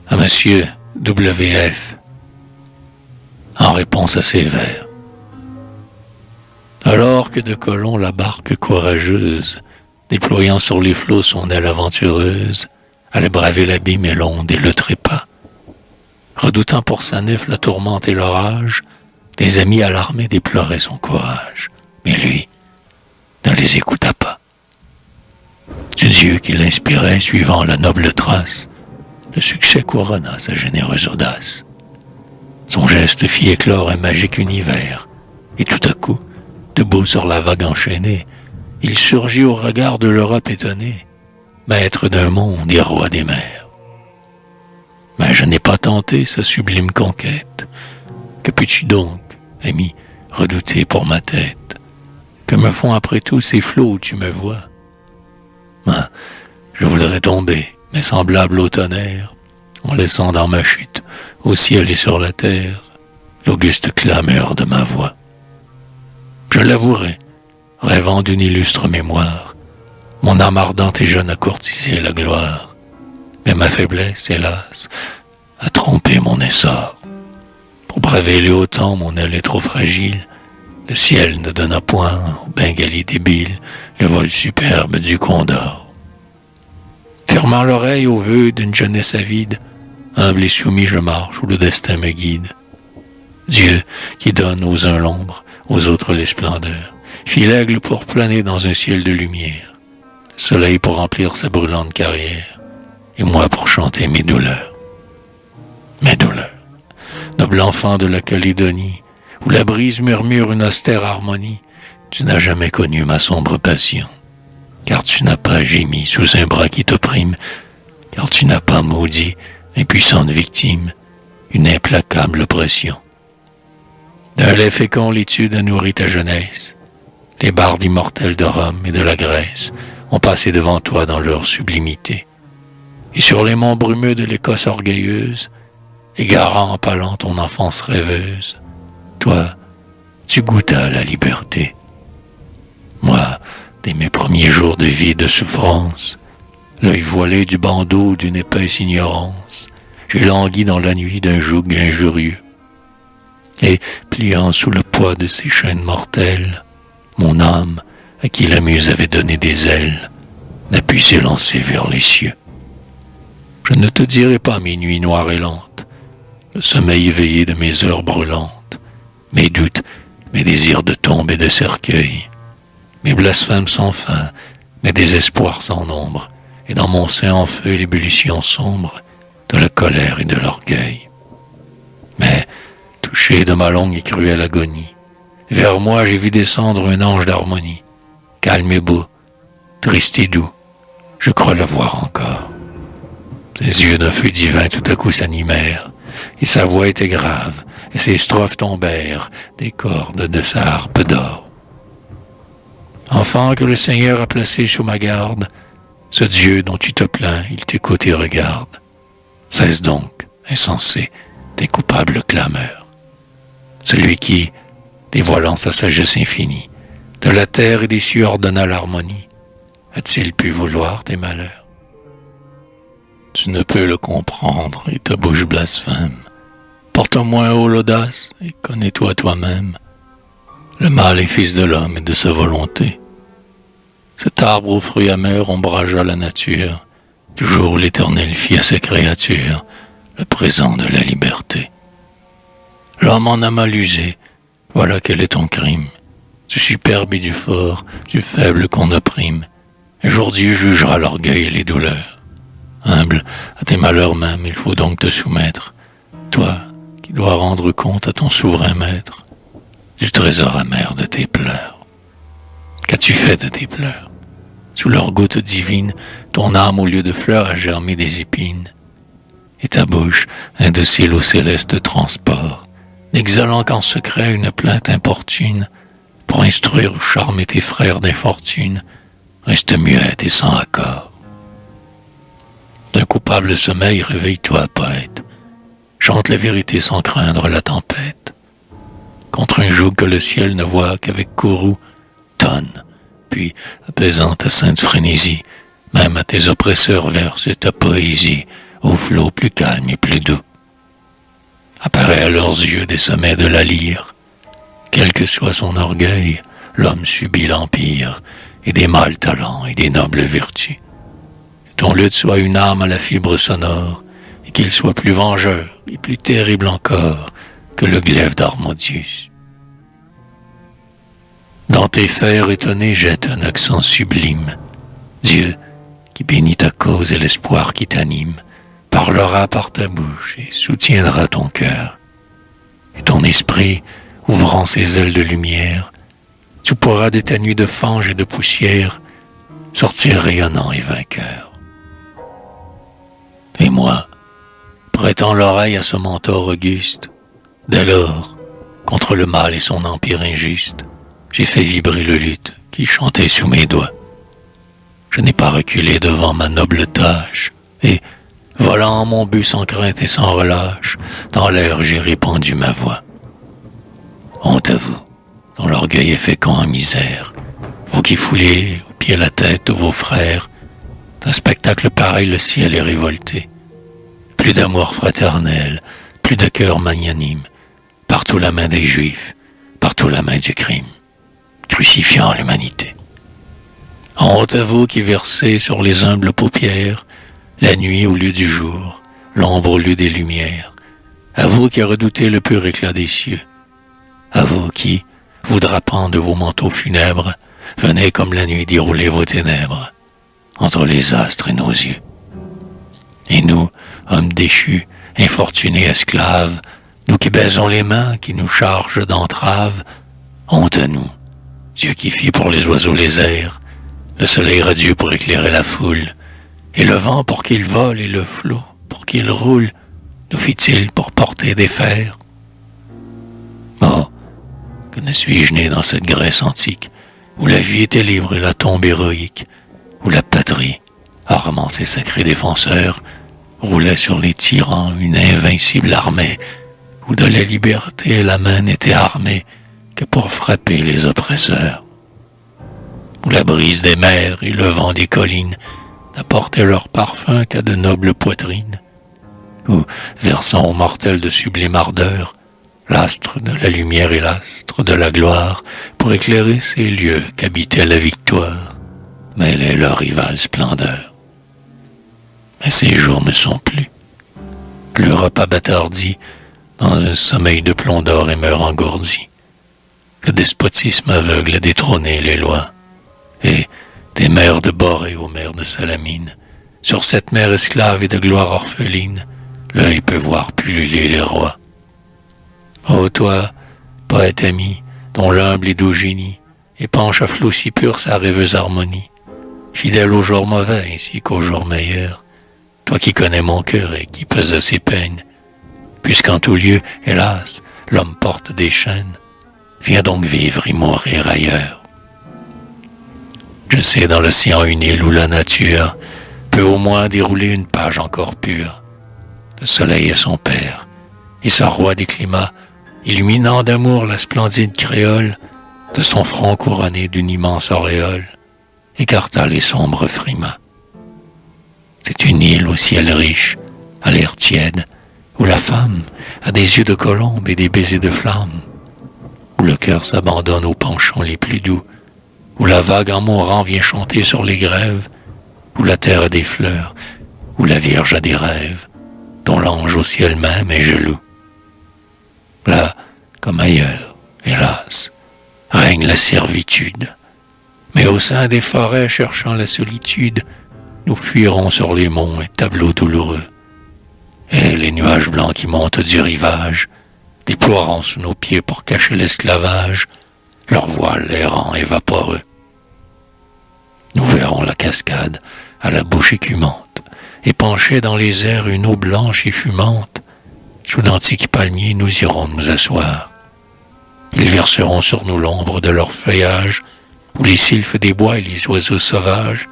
à Monsieur W.F. en réponse à ces vers. Alors que de Colomb la barque courageuse, déployant sur les flots son aile aventureuse, allait braver l'abîme et l'onde et le trépas. Redoutant pour sa nef la tourmente et l'orage, des amis alarmés déploraient son courage. Mais lui ne les écouta pas. Du Dieu qui l'inspirait, suivant la noble trace, le succès couronna sa généreuse audace. Son geste fit éclore un magique univers, et tout à coup, debout sur la vague enchaînée, il surgit au regard de l'Europe étonnée, maître d'un monde et roi des mers. Mais je n'ai pas tenté sa sublime conquête. Que puis-tu donc, ami, redouter pour ma tête? Que me font après tout ces flots où tu me vois? Ah, je voudrais tomber, mais semblable au tonnerre, en laissant dans ma chute, au ciel et sur la terre, l'auguste clameur de ma voix. Je l'avouerai, rêvant d'une illustre mémoire, mon âme ardente et jeune a courtisé la gloire, mais ma faiblesse, hélas, a trompé mon essor. Pour braver les hauts temps, mon aile est trop fragile, le ciel ne donna point au bengali débile le vol superbe du condor. Fermant l'oreille aux vœux d'une jeunesse avide, humble et soumis je marche où le destin me guide. Dieu, qui donne aux uns l'ombre, aux autres les splendeurs, fit l'aigle pour planer dans un ciel de lumière, le soleil pour remplir sa brûlante carrière, et moi pour chanter mes douleurs. Mes douleurs, noble enfant de la Calédonie, où la brise murmure une austère harmonie, tu n'as jamais connu ma sombre passion, car tu n'as pas gémi sous un bras qui t'opprime, car tu n'as pas maudit, impuissante victime, une implacable oppression. D'un lait fécond l'étude a nourri ta jeunesse, les bardes immortels de Rome et de la Grèce ont passé devant toi dans leur sublimité, et sur les monts brumeux de l'Écosse orgueilleuse, égarant en palant ton enfance rêveuse, toi, tu goûtas la liberté. Moi, dès mes premiers jours de vie et de souffrance, l'œil voilé du bandeau d'une épaisse ignorance, j'ai langui dans la nuit d'un joug injurieux. Et, pliant sous le poids de ces chaînes mortelles, mon âme, à qui la muse avait donné des ailes, n'a pu s'élancer vers les cieux. Je ne te dirai pas mes nuits noires et lentes, le sommeil éveillé de mes heures brûlantes, mes doutes, mes désirs de tombe et de cercueil, mes blasphèmes sans fin, mes désespoirs sans nombre, et dans mon sein en feu l'ébullition sombre de la colère et de l'orgueil. Mais, touché de ma longue et cruelle agonie, vers moi j'ai vu descendre un ange d'harmonie, calme et beau, triste et doux, je crois le voir encore. Ses yeux d'un feu divin tout à coup s'animèrent, et sa voix était grave, et ses strophes tombèrent des cordes de sa harpe d'or. Enfant que le Seigneur a placé sous ma garde, ce Dieu dont tu te plains, il t'écoute et regarde. Cesse donc, insensé, tes coupables clameurs. Celui qui, dévoilant sa sagesse infinie, de la terre et des cieux ordonna l'harmonie, a-t-il pu vouloir tes malheurs? Tu ne peux le comprendre et ta bouche blasphème. Porte moins haut l'audace et connais-toi toi-même. Le mal est fils de l'homme et de sa volonté. Cet arbre aux fruits amers ombragea la nature, du jour où l'Éternel fit à ses créatures le présent de la liberté. L'homme en a mal usé, voilà quel est ton crime. Du superbe et du fort, du faible qu'on opprime. Un jour Dieu jugera l'orgueil et les douleurs. Humble, à tes malheurs même, il faut donc te soumettre, toi qui dois rendre compte à ton souverain maître du trésor amer de tes pleurs. Qu'as-tu fait de tes pleurs? Sous leurs gouttes divines, ton âme au lieu de fleurs a germé des épines, et ta bouche, indocile au céleste transport, n'exhalant qu'en secret une plainte importune, pour instruire ou charmer tes frères d'infortune, reste muette et sans accord. D'un coupable sommeil, réveille-toi, poète. Chante la vérité sans craindre la tempête. Contre un joug que le ciel ne voit qu'avec courroux, tonne, puis, apaisant ta sainte frénésie, même à tes oppresseurs verse ta poésie, aux flots plus calmes et plus doux. Apparaît à leurs yeux des sommets de la lyre. Quel que soit son orgueil, l'homme subit l'empire, et des mâles talents et des nobles vertus. Que ton luth soit une âme à la fibre sonore, et qu'il soit plus vengeur et plus terrible encore que le glaive d'Harmodius. Dans tes fers étonnés jette un accent sublime. Dieu, qui bénit ta cause et l'espoir qui t'anime, parlera par ta bouche et soutiendra ton cœur. Et ton esprit, ouvrant ses ailes de lumière, tu pourras de ta nuit de fange et de poussière sortir rayonnant et vainqueur. Et moi, prêtant l'oreille à ce mentor auguste, dès lors, contre le mal et son empire injuste, j'ai fait vibrer le luth qui chantait sous mes doigts. Je n'ai pas reculé devant ma noble tâche, et, volant mon but sans crainte et sans relâche, dans l'air j'ai répandu ma voix. Honte à vous, dont l'orgueil est fécond en misère, vous qui foulez au pied la tête de vos frères, d'un spectacle pareil le ciel est révolté. Plus d'amour fraternel, plus de cœur magnanime, partout la main des Juifs, partout la main du crime, crucifiant l'humanité. Honte à vous qui versez sur les humbles paupières la nuit au lieu du jour, l'ombre au lieu des lumières, à vous qui redoutez le pur éclat des cieux, à vous qui, vous drapant de vos manteaux funèbres, venez comme la nuit dérouler vos ténèbres entre les astres et nos yeux. Et nous, hommes déchus, infortunés esclaves, nous qui baisons les mains, qui nous chargent d'entraves, honte à nous, Dieu qui fit pour les oiseaux les airs, le soleil radieux pour éclairer la foule, et le vent pour qu'il vole et le flot pour qu'il roule, nous fit-il pour porter des fers. Oh, que ne suis-je né dans cette Grèce antique, où la vie était libre et la tombe héroïque, où la patrie, armant ses sacrés défenseurs, roulait sur les tyrans une invincible armée, où de la liberté la main n'était armée que pour frapper les oppresseurs. Où la brise des mers et le vent des collines n'apportaient leur parfum qu'à de nobles poitrines, où, versant aux mortels de sublime ardeur, l'astre de la lumière et l'astre de la gloire, pour éclairer ces lieux qu'habitait la victoire, mêlait leur rivale splendeur. Mais ces jours ne sont plus. L'Europe abattardie dans un sommeil de plomb d'or et meurt engourdie. Le despotisme aveugle a détrôné les lois, et des mers de Borée aux mers de Salamine, sur cette mer esclave et de gloire orpheline, l'œil peut voir pulluler les rois. Ô toi, poète ami, dont l'humble et doux génie épanche à flots si purs sa rêveuse harmonie, fidèle aux jours mauvais ainsi qu'aux jours meilleurs, toi qui connais mon cœur et qui pesais ses peines, puisqu'en tout lieu, hélas, l'homme porte des chaînes, viens donc vivre et mourir ailleurs. Je sais dans l'océan une île où la nature peut au moins dérouler une page encore pure. Le soleil est son père, et sa roi des climats, illuminant d'amour la splendide créole, de son front couronné d'une immense auréole, écarta les sombres frimas. C'est une île au ciel riche, à l'air tiède, où la femme a des yeux de colombe et des baisers de flamme, où le cœur s'abandonne aux penchants les plus doux, où la vague en mourant vient chanter sur les grèves, où la terre a des fleurs, où la Vierge a des rêves, dont l'ange au ciel même est jaloux. Là, comme ailleurs, hélas, règne la servitude, mais au sein des forêts cherchant la solitude, nous fuirons sur les monts et tableaux douloureux, et les nuages blancs qui montent du rivage, déploieront sous nos pieds pour cacher l'esclavage, leur voile errant et vaporeux. Nous verrons la cascade à la bouche écumante, et pencher dans les airs une eau blanche et fumante, sous d'antiques palmiers nous irons nous asseoir. Ils verseront sur nous l'ombre de leur feuillage, où les sylphes des bois et les oiseaux sauvages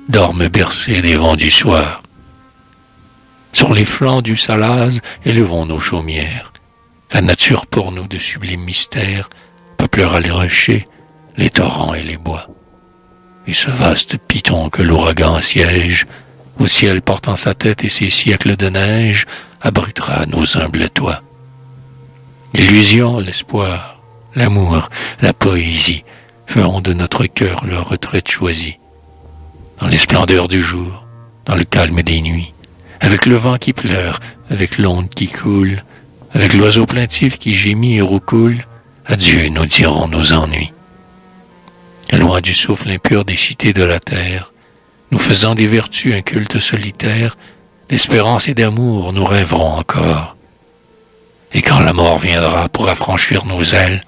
dorment bercés des vents du soir. Sur les flancs du Salaz élevons nos chaumières, la nature pour nous de sublimes mystères peuplera les rochers, les torrents et les bois. Et ce vaste piton que l'ouragan assiège Au ciel portant sa tête et ses siècles de neige, abritera nos humbles toits. L'illusion, l'espoir, l'amour, la poésie feront de notre cœur leur retraite choisie. Dans les splendeurs du jour, dans le calme des nuits, avec le vent qui pleure, avec l'onde qui coule, avec l'oiseau plaintif qui gémit et roucoule, adieu nous dirons nos ennuis. Loin du souffle impur des cités de la terre, nous faisant des vertus un culte solitaire, d'espérance et d'amour nous rêverons encore. Et quand la mort viendra pour affranchir nos ailes,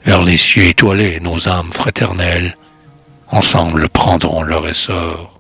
vers les cieux étoilés nos âmes fraternelles, ensemble prendront leur essor.